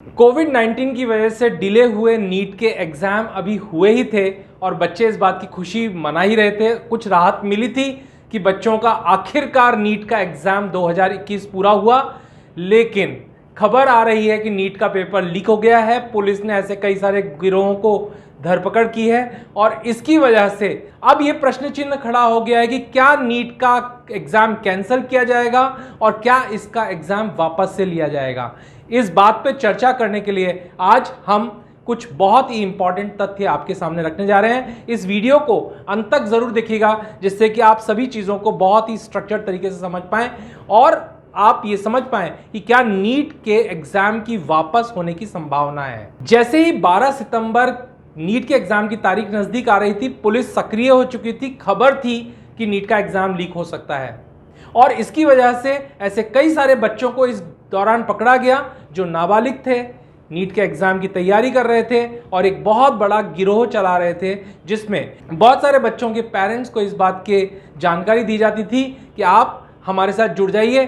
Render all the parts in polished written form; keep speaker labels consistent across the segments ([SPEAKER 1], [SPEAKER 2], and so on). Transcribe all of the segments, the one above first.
[SPEAKER 1] कोविड-19 की वजह से डिले हुए नीट के एग्ज़ाम अभी हुए ही थे और बच्चे इस बात की खुशी मना ही रहे थे। कुछ राहत मिली थी कि बच्चों का आखिरकार नीट का एग्ज़ाम 2021 पूरा हुआ, लेकिन खबर आ रही है कि नीट का पेपर लीक हो गया है। पुलिस ने ऐसे कई सारे गिरोहों को धरपकड़ की है और इसकी वजह से अब ये प्रश्न चिन्ह खड़ा हो गया है कि क्या नीट का एग्ज़ाम कैंसिल किया जाएगा और क्या इसका एग्ज़ाम वापस से लिया जाएगा। इस बात पे चर्चा करने के लिए आज हम कुछ बहुत ही इंपॉर्टेंट तथ्य आपके सामने रखने जा रहे हैं। इस वीडियो को अंत तक जरूर देखिएगा, जिससे कि आप सभी चीज़ों को बहुत ही स्ट्रक्चर्ड तरीके से समझ पाएं और आप ये समझ पाएं कि क्या नीट के एग्जाम की वापस होने की संभावना है। जैसे ही 12 सितंबर नीट के एग्जाम की तारीख नजदीक आ रही थी, पुलिस सक्रिय हो चुकी थी। खबर थी कि नीट का एग्जाम लीक हो सकता है और इसकी वजह से ऐसे कई सारे बच्चों को इस दौरान पकड़ा गया जो नाबालिग थे, नीट के एग्जाम की तैयारी कर रहे थे और एक बहुत बड़ा गिरोह चला रहे थे, जिसमें बहुत सारे बच्चों के पेरेंट्स को इस बात की जानकारी दी जाती थी कि आप हमारे साथ जुड़ जाइए।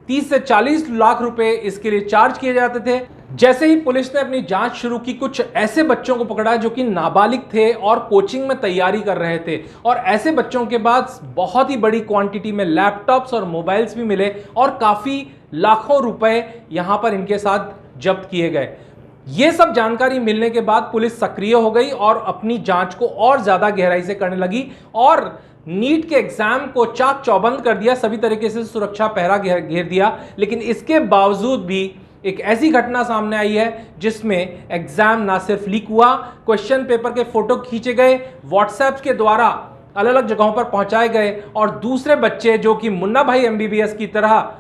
[SPEAKER 1] 30 से 40 लाख रुपए इसके लिए चार्ज किए जाते थे। जैसे ही पुलिस ने अपनी जांच शुरू की, कुछ ऐसे बच्चों को पकड़ा जो कि नाबालिग थे और कोचिंग में तैयारी कर रहे थे और ऐसे बच्चों के पास बहुत ही बड़ी क्वांटिटी में लैपटॉप्स और मोबाइल्स भी मिले और काफ़ी लाखों रुपए यहां पर इनके साथ जब्त किए गए। ये सब जानकारी मिलने के बाद पुलिस सक्रिय हो गई और अपनी जांच को और ज़्यादा गहराई से करने लगी और नीट के एग्जाम को चाक चौबंद कर दिया, सभी तरीके से सुरक्षा पहरा घेर दिया। लेकिन इसके बावजूद भी एक ऐसी घटना सामने आई है जिसमें एग्जाम ना सिर्फ लीक हुआ, क्वेश्चन पेपर के फोटो खींचे गए, व्हाट्सएप के द्वारा अलग अलग जगहों पर पहुंचाए गए और दूसरे बच्चे जो कि मुन्ना भाई एमबीबीएस की तरह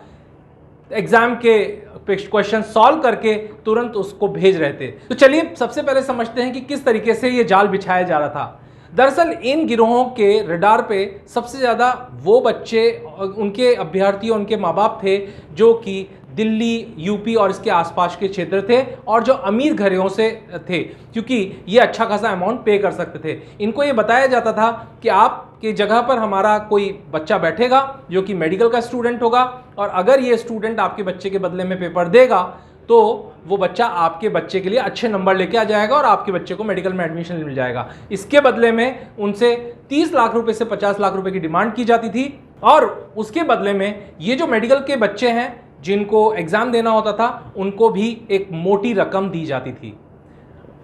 [SPEAKER 1] एग्जाम के क्वेश्चन सॉल्व करके तुरंत उसको भेज रहे थे। तो चलिए सबसे पहले समझते हैं कि किस तरीके से ये जाल बिछाया जा रहा था। दरअसल इन गिरोहों के रडार पे सबसे ज़्यादा वो बच्चे, उनके अभ्यर्थी, उनके माँ बाप थे जो कि दिल्ली, यूपी और इसके आसपास के क्षेत्र थे और जो अमीर घरों से थे, क्योंकि ये अच्छा खासा अमाउंट पे कर सकते थे। इनको ये बताया जाता था कि आपकी जगह पर हमारा कोई बच्चा बैठेगा जो कि मेडिकल का स्टूडेंट होगा और अगर ये स्टूडेंट आपके बच्चे के बदले में पेपर देगा तो वो बच्चा आपके बच्चे के लिए अच्छे नंबर लेके आ जाएगा और आपके बच्चे को मेडिकल में एडमिशन मिल जाएगा। इसके बदले में उनसे 30 लाख रुपए से 50 लाख रुपए की डिमांड की जाती थी और उसके बदले में ये जो मेडिकल के बच्चे हैं जिनको एग्जाम देना होता था, उनको भी एक मोटी रकम दी जाती थी।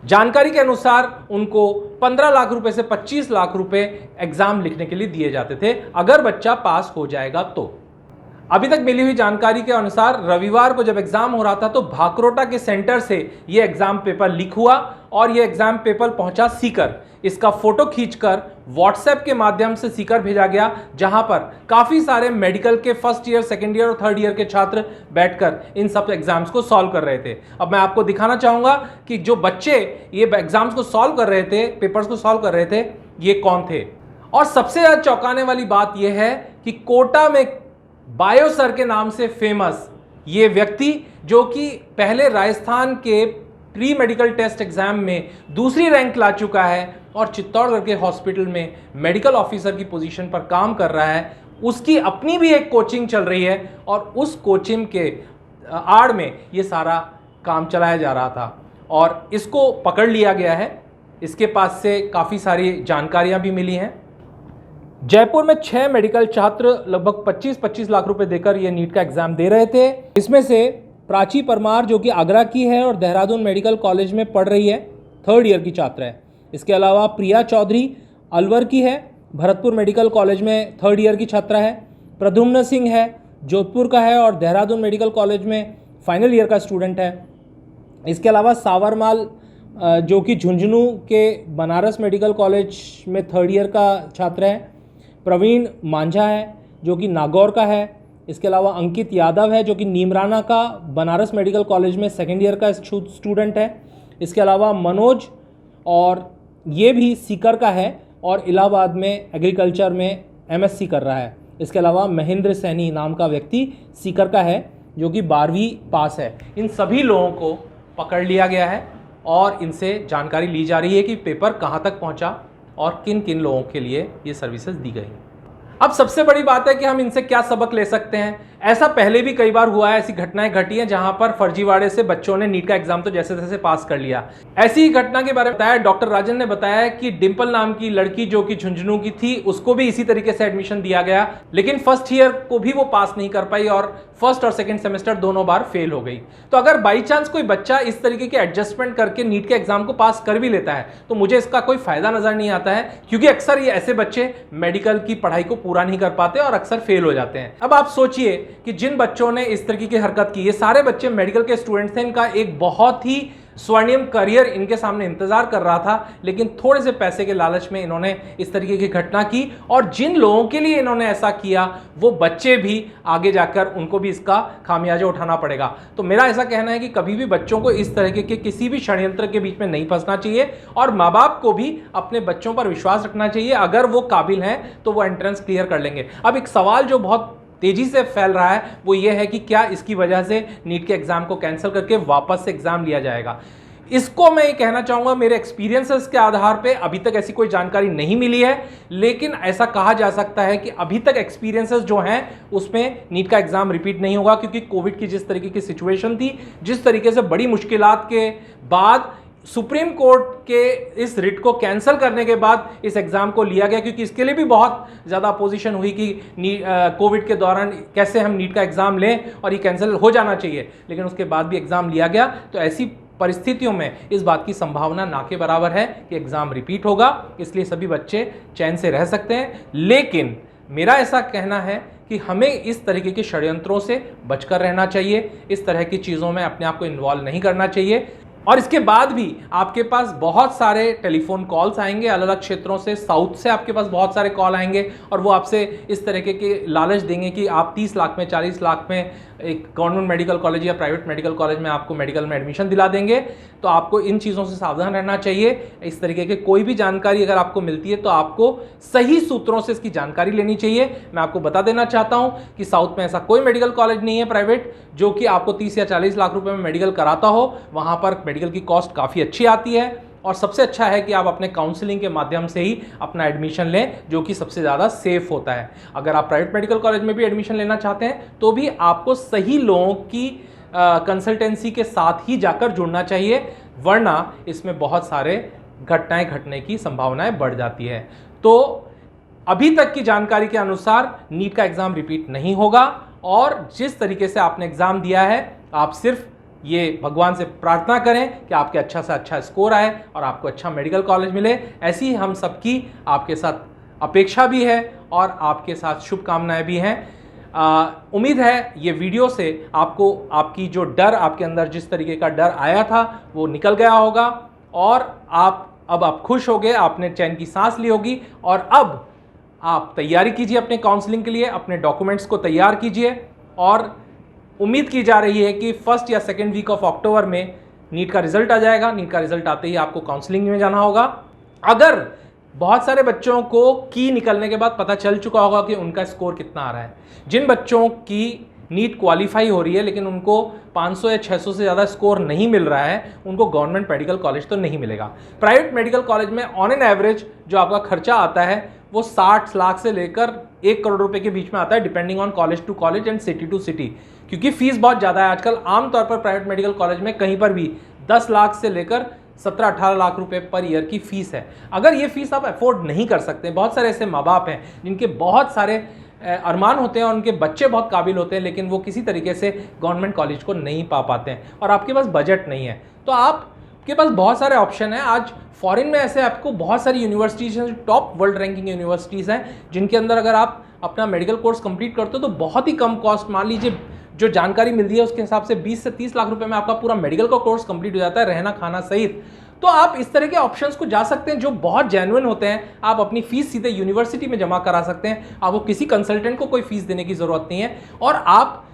[SPEAKER 1] जानकारी के अनुसार उनको 15 लाख रुपए से 25 लाख रुपए एग्जाम लिखने के लिए दिए जाते थे अगर बच्चा पास हो जाएगा तो। अभी तक मिली हुई जानकारी के अनुसार रविवार को जब एग्जाम हो रहा था तो भाकरोटा के सेंटर से यह एग्जाम पेपर लीक हुआ और यह एग्जाम पेपर पहुंचा सीकर। इसका फोटो खींचकर व्हाट्सएप के माध्यम से सीकर भेजा गया, जहां पर काफी सारे मेडिकल के फर्स्ट ईयर, सेकेंड ईयर और थर्ड ईयर के छात्र बैठकर इन सब एग्जाम्स को सॉल्व कर रहे थे। अब मैं आपको दिखाना चाहूंगा कि जो बच्चे ये एग्जाम्स को सॉल्व कर रहे थे, पेपर्स को सॉल्व कर रहे थे, ये कौन थे। और सबसे ज्यादा चौंकाने वाली बात यह है कि कोटा में बायो सर के नाम से फेमस ये व्यक्ति, जो कि पहले राजस्थान के प्री मेडिकल टेस्ट एग्जाम में दूसरी रैंक ला चुका है और चित्तौड़गढ़ के हॉस्पिटल में मेडिकल ऑफिसर की पोजीशन पर काम कर रहा है, उसकी अपनी भी एक कोचिंग चल रही है और उस कोचिंग के आड़ में ये सारा काम चलाया जा रहा था और इसको पकड़ लिया गया है। इसके पास से काफ़ी सारी जानकारियां भी मिली हैं। जयपुर में 6 मेडिकल छात्र लगभग 25-25 लाख रुपए देकर ये नीट का एग्जाम दे रहे थे। इसमें से प्राची परमार जो कि आगरा की है और देहरादून मेडिकल कॉलेज में पढ़ रही है, थर्ड ईयर की छात्र है। इसके अलावा प्रिया चौधरी अलवर की है, भरतपुर मेडिकल कॉलेज में थर्ड ईयर की छात्रा है। प्रद्युम्न सिंह है, जोधपुर का है और देहरादून मेडिकल कॉलेज में फाइनल ईयर का स्टूडेंट है। इसके अलावा सावरमाल जो कि झुंझुनू के बनारस मेडिकल कॉलेज में थर्ड ईयर का छात्र है। प्रवीण मांझा है जो कि नागौर का है। इसके अलावा अंकित यादव है जो कि नीमराना का बनारस मेडिकल कॉलेज में सेकेंड ईयर का स्टूडेंट है। इसके अलावा मनोज, और ये भी सीकर का है और इलाहाबाद में एग्रीकल्चर में एमएससी कर रहा है। इसके अलावा महेंद्र सैनी नाम का व्यक्ति सीकर का है जो कि 12वीं पास है। इन सभी लोगों को पकड़ लिया गया है और इनसे जानकारी ली जा रही है कि पेपर कहाँ तक पहुँचा और किन किन लोगों के लिए ये सर्विसेज दी गई। अब सबसे बड़ी बात है कि हम इनसे क्या सबक ले सकते हैं। ऐसा पहले भी कई बार हुआ है, ऐसी घटनाएं घटी हैं जहां पर फर्जीवाड़े से बच्चों ने नीट का एग्जाम तो जैसे तैसे पास कर लिया। ऐसी ही घटना के बारे में बताया डॉक्टर राजन ने बताया कि डिंपल नाम की लड़की जो कि झुंझुनू की थी, उसको भी इसी तरीके से एडमिशन दिया गया, लेकिन फर्स्ट ईयर को भी वो पास नहीं कर पाई और फर्स्ट और सेकंड सेमेस्टर दोनों बार फेल हो गई। तो अगर बाई चांस कोई बच्चा इस तरीके के एडजस्टमेंट करके नीट के एग्जाम को पास कर भी लेता है तो मुझे इसका कोई फायदा नजर नहीं आता है, क्योंकि अक्सर ये ऐसे बच्चे मेडिकल की पढ़ाई को पूरा नहीं कर पाते और अक्सर फेल हो जाते हैं। अब आप सोचिए कि जिन बच्चों ने इस तरीके की हरकत की, ये सारे बच्चे मेडिकल के स्टूडेंट्स थे, इनका एक बहुत ही स्वर्णिम करियर इनके सामने इंतजार कर रहा था, लेकिन थोड़े से पैसे के लालच में इन्होंने इस तरीके की घटना की। और जिन लोगों के लिए इन्होंने ऐसा किया वो बच्चे भी आगे जाकर उनको भी इसका खामियाजा उठाना पड़ेगा। तो मेरा ऐसा कहना है कि कभी भी बच्चों को इस तरह के किसी भी षड्यंत्र के बीच में नहीं फंसना चाहिए और माँ बाप को भी अपने बच्चों पर विश्वास रखना चाहिए। अगर वो काबिल हैं तो वो एंट्रेंस क्लियर कर लेंगे। अब एक सवाल जो बहुत तेजी से फैल रहा है वो ये है कि क्या इसकी वजह से नीट के एग्जाम को कैंसिल करके वापस से एग्जाम लिया जाएगा। इसको मैं ये कहना चाहूंगा, मेरे एक्सपीरियंसेस के आधार पे अभी तक ऐसी कोई जानकारी नहीं मिली है, लेकिन ऐसा कहा जा सकता है कि अभी तक एक्सपीरियंसेस जो हैं उसमें नीट का एग्जाम रिपीट नहीं होगा, क्योंकि कोविड की जिस तरीके की सिचुएशन थी, जिस तरीके से बड़ी मुश्किलात के बाद सुप्रीम कोर्ट के इस रिट को कैंसिल करने के बाद इस एग्जाम को लिया गया, क्योंकि इसके लिए भी बहुत ज़्यादा अपोजिशन हुई कि कोविड के दौरान कैसे हम नीट का एग्जाम लें और ये कैंसिल हो जाना चाहिए, लेकिन उसके बाद भी एग्जाम लिया गया। तो ऐसी परिस्थितियों में इस बात की संभावना ना के बराबर है कि एग्जाम रिपीट होगा, इसलिए सभी बच्चे चैन से रह सकते हैं। लेकिन मेरा ऐसा कहना है कि हमें इस तरीके के षड्यंत्रों से बचकर रहना चाहिए, इस तरह की चीज़ों में अपने आप को इन्वॉल्व नहीं करना चाहिए। और इसके बाद भी आपके पास बहुत सारे टेलीफोन कॉल्स आएंगे अलग अलग क्षेत्रों से, साउथ से आपके पास बहुत सारे कॉल आएंगे और वो आपसे इस तरीके के लालच देंगे कि आप 30 लाख में 40 लाख में एक गवर्नमेंट मेडिकल कॉलेज या प्राइवेट मेडिकल कॉलेज में आपको मेडिकल में एडमिशन दिला देंगे। तो आपको इन चीज़ों से सावधान रहना चाहिए। इस तरीके की कोई भी जानकारी अगर आपको मिलती है तो आपको सही सूत्रों से इसकी जानकारी लेनी चाहिए। मैं आपको बता देना चाहता हूं कि साउथ में ऐसा कोई मेडिकल कॉलेज नहीं है प्राइवेट जो कि आपको 30 या 40 लाख रुपए में मेडिकल कराता हो। वहां पर मेडिकल की कॉस्ट काफ़ी अच्छी आती है और सबसे अच्छा है कि आप अपने काउंसलिंग के माध्यम से ही अपना एडमिशन लें, जो कि सबसे ज़्यादा सेफ होता है। अगर आप प्राइवेट मेडिकल कॉलेज में भी एडमिशन लेना चाहते हैं तो भी आपको सही लोगों की कंसल्टेंसी के साथ ही जाकर जुड़ना चाहिए, वरना इसमें बहुत सारे घटनाएं घटने की संभावनाएं बढ़ जाती है। तो अभी तक की जानकारी के अनुसार नीट का एग्ज़ाम रिपीट नहीं होगा और जिस तरीके से आपने एग्ज़ाम दिया है आप सिर्फ ये भगवान से प्रार्थना करें कि आपके अच्छा से अच्छा स्कोर आए और आपको अच्छा मेडिकल कॉलेज मिले। ऐसी ही हम सबकी आपके साथ अपेक्षा भी है और आपके साथ शुभकामनाएं भी हैं। उम्मीद है ये वीडियो से आपको आपकी जो डर आपके अंदर जिस तरीके का डर आया था वो निकल गया होगा और अब आप खुश हो गए, आपने चैन की सांस ली होगी और अब आप तैयारी कीजिए अपने काउंसलिंग के लिए, अपने डॉक्यूमेंट्स को तैयार कीजिए और उम्मीद की जा रही है कि फर्स्ट या सेकेंड वीक ऑफ अक्टूबर में नीट का रिजल्ट आ जाएगा। नीट का रिजल्ट आते ही आपको काउंसलिंग में जाना होगा। अगर बहुत सारे बच्चों को की निकलने के बाद पता चल चुका होगा कि उनका स्कोर कितना आ रहा है, जिन बच्चों की नीट क्वालिफाई हो रही है लेकिन उनको 500 या 600 से ज़्यादा स्कोर नहीं मिल रहा है, उनको गवर्नमेंट मेडिकल कॉलेज तो नहीं मिलेगा। प्राइवेट मेडिकल कॉलेज में ऑन एन एवरेज जो आपका खर्चा आता है वो 60 लाख से लेकर 1 करोड़ रुपए के बीच में आता है, depending on college to college and city to city, क्योंकि फीस बहुत ज़्यादा है आजकल। आमतौर पर प्राइवेट मेडिकल कॉलेज में कहीं पर भी 10 लाख से लेकर 17-18 लाख रुपए पर ईयर की फीस है। अगर ये फीस आप अफोर्ड नहीं कर सकते, बहुत सारे ऐसे माँ बाप हैं जिनके बहुत सारे अरमान होते हैं और उनके बच्चे बहुत काबिल होते हैं लेकिन वो किसी तरीके से गवर्नमेंट कॉलेज को नहीं पा पाते हैं और आपके पास बजट नहीं है, तो आपके पास बहुत सारे ऑप्शन हैं। आज फॉरेन में ऐसे आपको बहुत सारी यूनिवर्सिटीज़ हैं, टॉप वर्ल्ड रैंकिंग यूनिवर्सिटीज़ हैं, जिनके अंदर अगर आप अपना मेडिकल कोर्स कंप्लीट करते हो तो बहुत ही कम कॉस्ट, मान लीजिए जो जानकारी मिलती है उसके हिसाब से 20 से 30 लाख रुपए में आपका पूरा मेडिकल का कोर्स कंप्लीट हो जाता है, रहना खाना सहित। तो आप इस तरह के ऑप्शंस को जा सकते हैं जो बहुत जेन्युइन होते हैं। आप अपनी फीस सीधे यूनिवर्सिटी में जमा करा सकते हैं, आपको किसी कंसल्टेंट को कोई फीस देने की जरूरत नहीं है और आप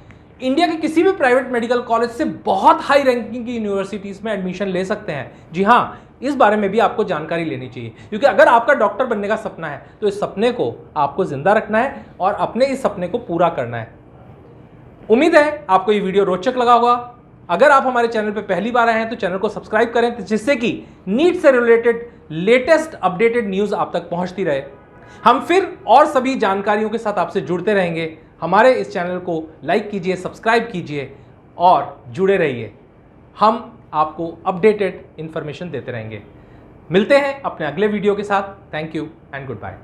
[SPEAKER 1] इंडिया के किसी भी प्राइवेट मेडिकल कॉलेज से बहुत हाई रैंकिंग की यूनिवर्सिटीज़ में एडमिशन ले सकते हैं। जी हाँ, इस बारे में भी आपको जानकारी लेनी चाहिए, क्योंकि अगर आपका डॉक्टर बनने का सपना है तो इस सपने को आपको जिंदा रखना है और अपने इस सपने को पूरा करना है। उम्मीद है आपको ये वीडियो रोचक लगा होगा। अगर आप हमारे चैनल पर पहली बार आए हैं तो चैनल को सब्सक्राइब करें, जिससे कि नीट से रिलेटेड लेटेस्ट अपडेटेड न्यूज़ आप तक पहुंचती रहे। हम फिर और सभी जानकारियों के साथ आपसे जुड़ते रहेंगे। हमारे इस चैनल को लाइक कीजिए, सब्सक्राइब कीजिए और जुड़े रहिए। हम आपको अपडेटेड इन्फॉर्मेशन देते रहेंगे। मिलते हैं अपने अगले वीडियो के साथ। Thank you and good bye.